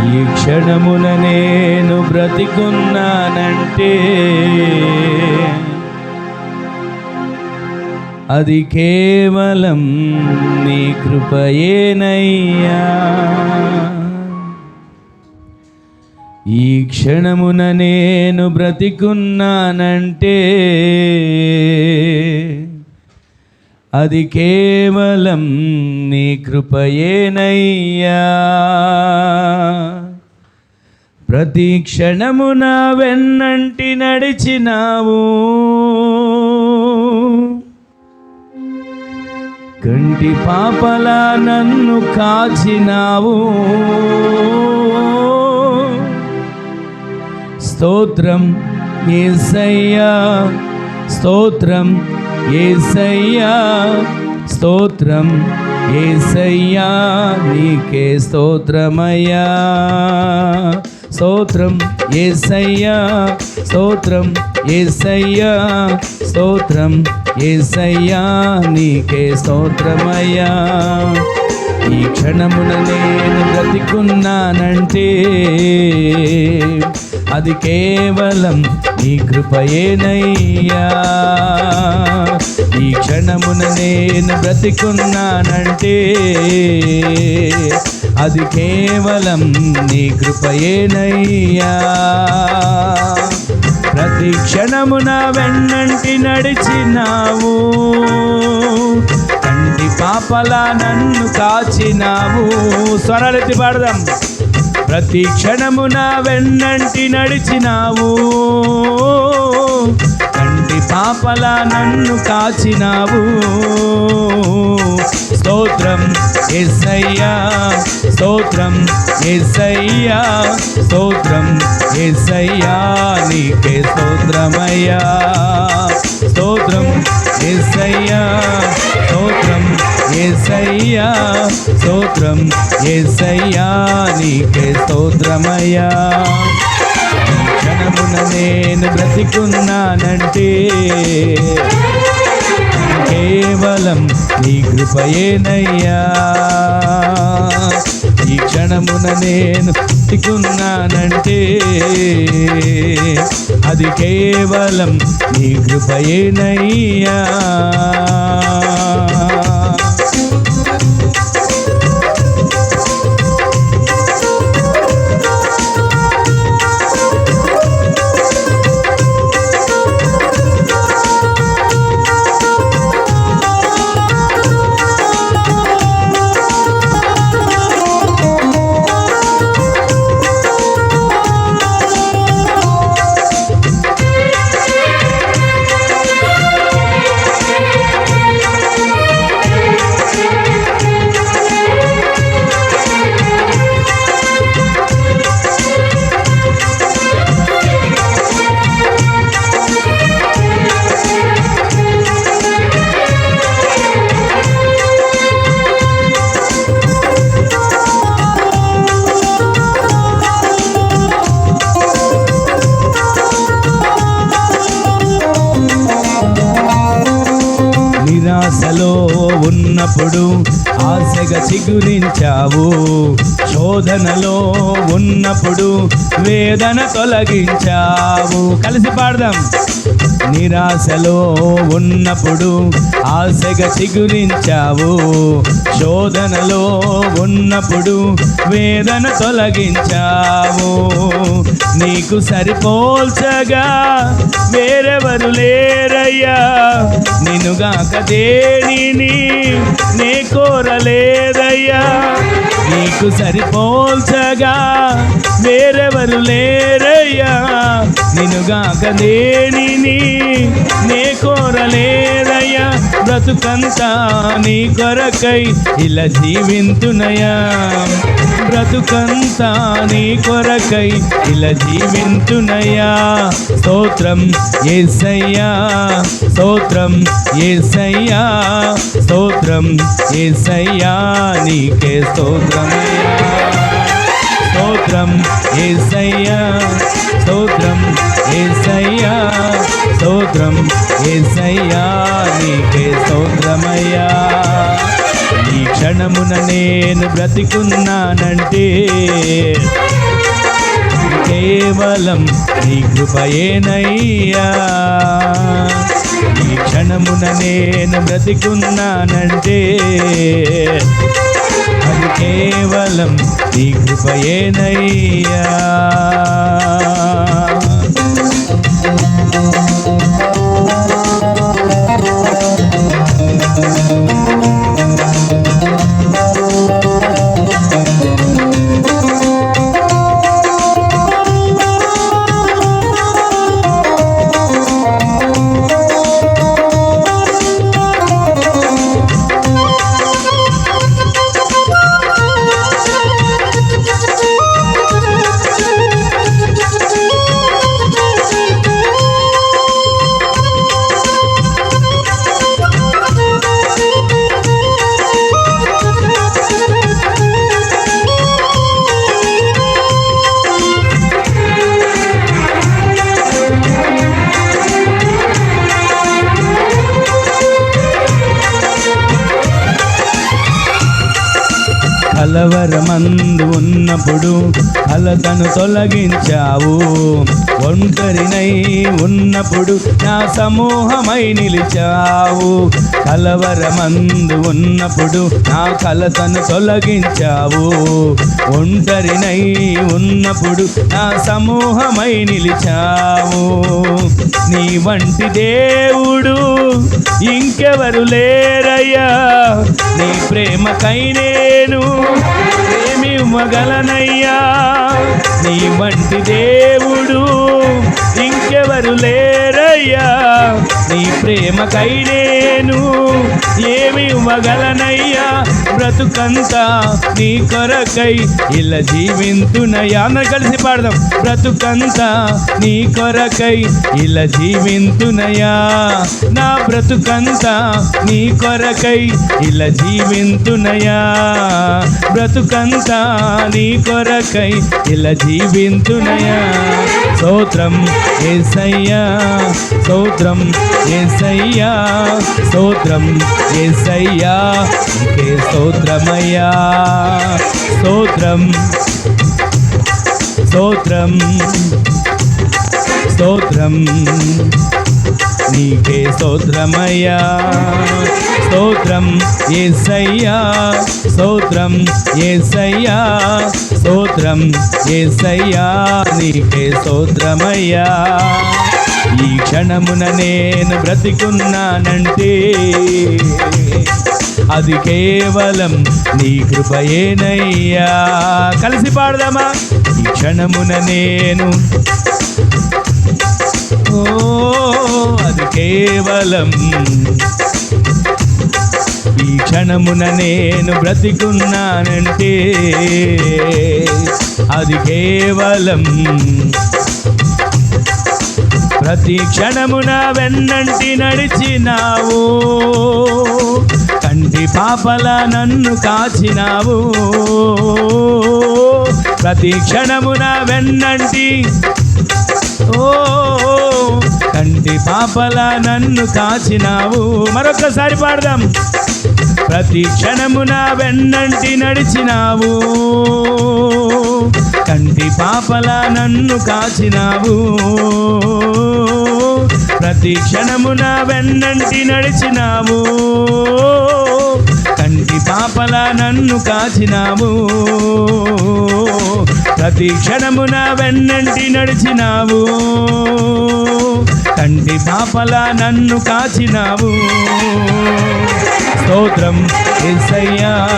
ఈ క్షణమున నేను బ్రతికున్నానంటే అది కేవలం నీ కృపయేనయ్యా. ఈ క్షణమున నేను బ్రతికున్నానంటే అది కేవలం నీ కృపయేనయ్యా. ప్రతి క్షణమున వెన్నంటి నడిచినావు, కంటి పాపలా నన్ను కాచినావు. స్తోత్రం యేసయ్యా, స్తోత్రం యేసయ్యా, స్తోత్రం యేసయ్యా, నీకే స్తోత్రమయ్యా. స్తోత్రం యేసయ్యా, స్తోత్రం యేసయ్యా, స్తోత్రం యేసయ్యా, నీకే స్తోత్రమయ్యా. ఈ క్షణమున నేను బ్రతికున్నానంటే అది కేవలం నీ కృపయేనయ్యా. ఈ క్షణమున నేను బ్రతికున్నానంటే అది కేవలం నీ కృపయేనయ్యా. ప్రతి క్షణమున వెన్నంటి నడిచినావు, కంటి పాపలా నన్ను కాచినావు. స్వరాలెత్తి పాడదాం. ప్రతి క్షణమున వెన్నంటి నడిచినావు, కంటి పాపలా నన్ను కాచినావు. స్తోత్రం యేసయ్యా, స్తోత్రం యేసయ్యా, స్తోత్రం యేసయ్యా, నీకే స్తోత్రమయ్యా. స్తోత్రం యేసయ్యా, స్తోత్రం యేసయ్యా, స్తోత్రం యేసయ్యా, నీకే స్తోత్రమయ్యా. క్షణమున నేను బ్రతికున్నానంటే కేవలం నీ కృపయేనయ్యా. ఈ క్షణమున నేను బ్రతికున్నానంటే అది కేవలం నీ కృపయేనయ్యా. నిరాశలో ఉన్నప్పుడు ఆశగా చిగురించావు, శోధనలో ఉన్నప్పుడు వేదన తొలగించావు. కలిసి పాడదాం. నిరాశలో ఉన్నప్పుడు ఆశగా చిగురించావు, శోధనలో ఉన్నప్పుడు వేదన తొలగించావు. నీకు సరిపోల్చగా వేరెవరు లేరయ్యా, నిన్నుగాక దేనిని నే కోరలేదయ్యా. నీకు సరిపోల్చగా వేరెవరు లేరయ్యా, నిన్నుగాక దేనిని నే కోరలేదయ్యా. బ్రతుకంతా నీ కొరకై ఇలా జీవింతునయా, బ్రతుకంతా నీ కొరకై ఇలా జీవింతునయా. స్తోత్రం యేసయ్యా, స్తోత్రం యేసయ్యా, స్తోత్రం యేసయ్యా, నీకే స్తోత్రమయ్యా. స్తోత్రం యేసయ్యా, స్తోత్రం యేసయ్యా, స్తోత్రం యేసయ్యా, నీకే స్తోత్రమయ్యా. ఈ క్షణమున నేను బ్రతికున్నానంటే కేవలం నీ కృపయేనయ్యా. ఈ క్షణమున నేను బ్రతికున్నానంటే అది కేవలం నీ కృపయేనయ్యా. కలవరమందు ఉన్నప్పుడు కలతను తొలగించావు. ఒంటరినై ఉన్నప్పుడు నా సమూహమై నిలిచావు. కలవరమందు ఉన్నప్పుడు నా కలతను తొలగించావు. ఒంటరినై ఉన్నప్పుడు నా సమూహమై నిలిచావు. నీ వంటి దేవుడు ఇంకెవరు లేరయ్యా. నీ ప్రేమకై నేను ఏమివ్వగలనయ్యా. నీ వంటి దేవుడు ఇంకెవరు లేరయ్యా. నీ ప్రేమకై నేను ఏమివ్వగలనయ్యా. బ్రతుకంతా నీ కొరకై ఇలా జీవింతునయ్యా. అందరూ కలిసి పాడదాం. బ్రతుకంతా నీ కొరకై ఇలా జీవింతునయ్యా. నా బ్రతుకంతా నీ కొరకై ఇలా జీవింతునయ్యా. బ్రతుకంతా నీ కొరకై ఇలా జీవింతునయ్యా. స్తోత్రం యేసయ్యా, స్తోత్రం యేసయ్యా, స్తోత్రం యేసయ్యా, నీకే స్తోత్రమయ్యా. స్తోత్రం స్తోత్రం స్తోత్రం నీకే స్తోత్రమయ్యా. స్తోత్రం యేసయ్యా, స్తోత్రం యేసయ్యా, స్తోత్రం యేసయ్యా, నీకే స్తోత్రమయ్యా. ఈ క్షణమున నేను బ్రతికున్నానంటే అది కేవలం నీ కృపయేనయ్యా. కలిసి పాడదామా. ఈ క్షణమున నేను అది కేవలం ఈ క్షణమున నేను బ్రతికున్నానంటే అది కేవలం ప్రతి క్షణమున వెన్నంటి నడిచినావు. కంటి పాపల నన్ను కాచినావు. ప్రతి క్షణమున వెన్నంటి కంటి పాపల నన్ను కాచినావు. మరొకసారి పాడదాం. ప్రతి క్షణమున వెన్నంటి నడిచినావు. కంటి పాపల నన్ను కాచినావు. ప్రతి క్షణమున వెన్నంటి నడిచినావు. కంటి పాపల నన్ను కాచినావు. ప్రతి క్షణమున వెన్నంటి నడిచినావు. కంటి పాపల నన్ను కాచినావు. స్తోత్రం యేసయ్యా,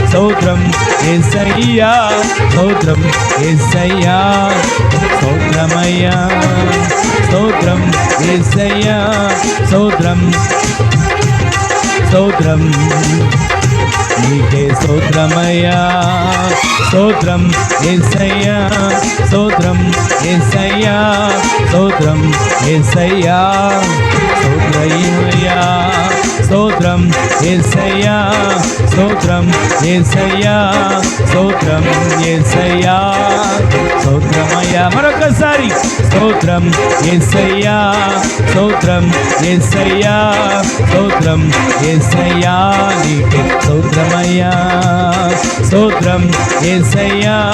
స్తోత్రం యేసయ్యా, స్తోత్రం యేసయ్యా, స్తోత్రమయ్యా. స్తోత్రం యేసయ్యా, స్తోత్రం స్తోత్రం నీకే స్తోత్రమయ్యా. స్తోత్రం యేసయ్యా, స్తోత్రం యేసయ్యా, స్తోత్రం యేసయ్యా, స్తోత్రమయ్యా. స్తోత్రం యేసయ్యా, స్తోత్రం యేసయ్యా, స్తోత్రం యేసయ్యా, స్తోత్రమయ్యా. మరొకసారి. స్తోత్రం యేసయ్యా, స్తోత్రం యేసయ్యా, స్తోత్రం యేసయ్యా, నీకే స్తోత్రమయ్యా. స్తోత్రం యేసయ్యా,